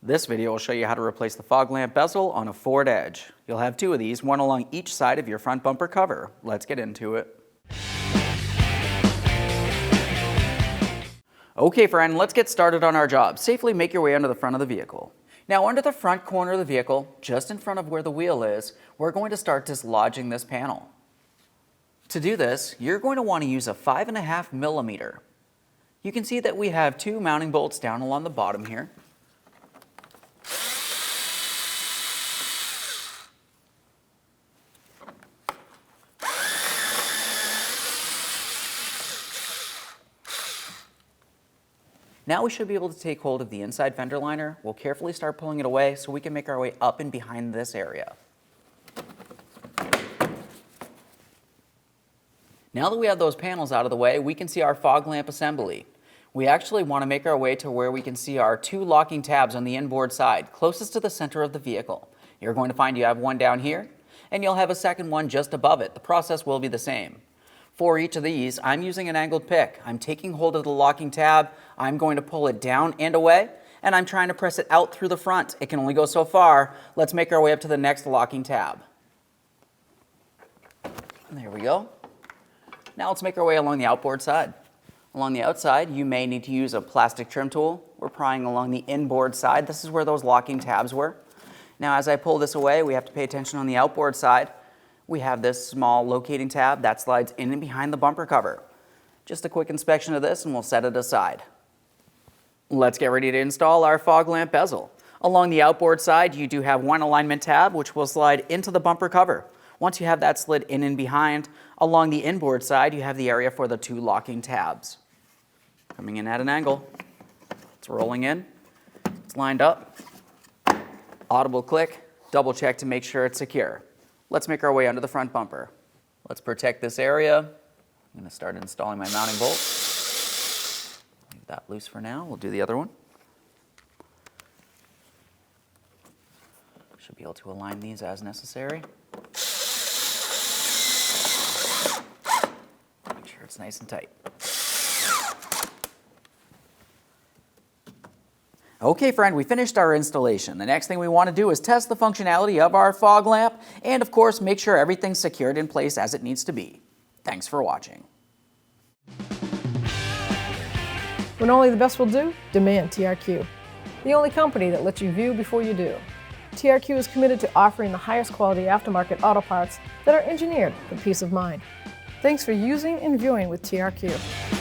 This video will show you how to replace the fog lamp bezel on a Ford Edge. You'll have two of these, one along each side of your front bumper cover. Let's get into it. Okay friend, let's get started on our job. Safely make your way under the front of the vehicle. Now under the front corner of the vehicle, just in front of where the wheel is, we're going to start dislodging this panel. To do this, you're going to want to use a 5.5 millimeter. You can see that we have two mounting bolts down along the bottom here. Now we should be able to take hold of the inside fender liner. We'll carefully start pulling it away so we can make our way up and behind this area. Now that we have those panels out of the way, we can see our fog lamp assembly. We actually want to make our way to where we can see our two locking tabs on the inboard side, closest to the center of the vehicle. You're going to find you have one down here, and you'll have a second one just above it. The process will be the same. For each of these, I'm using an angled pick. I'm taking hold of the locking tab, I'm going to pull it down and away, and I'm trying to press it out through the front. It can only go so far. Let's make our way up to the next locking tab. There we go. Now let's make our way along the outboard side. Along the outside, you may need to use a plastic trim tool. We're prying along the inboard side. This is where those locking tabs were. Now as I pull this away, we have to pay attention on the outboard side. We have this small locating tab that slides in and behind the bumper cover. Just a quick inspection of this and we'll set it aside. Let's get ready to install our fog lamp bezel. Along the outboard side, you do have one alignment tab which will slide into the bumper cover. Once you have that slid in and behind, along the inboard side, you have the area for the two locking tabs. Coming in at an angle. It's rolling in. It's lined up. Audible click. Double check to make sure it's secure. Let's make our way under the front bumper. Let's protect this area. I'm going to start installing my mounting bolt. Leave that loose for now. We'll do the other one. Should be able to align these as necessary. Make sure it's nice and tight. Okay friend, we finished our installation. The next thing we want to do is test the functionality of our fog lamp and of course make sure everything's secured in place as it needs to be. Thanks for watching. When only the best will do, demand TRQ. The only company that lets you view before you do. TRQ is committed to offering the highest quality aftermarket auto parts that are engineered for peace of mind. Thanks for using and viewing with TRQ.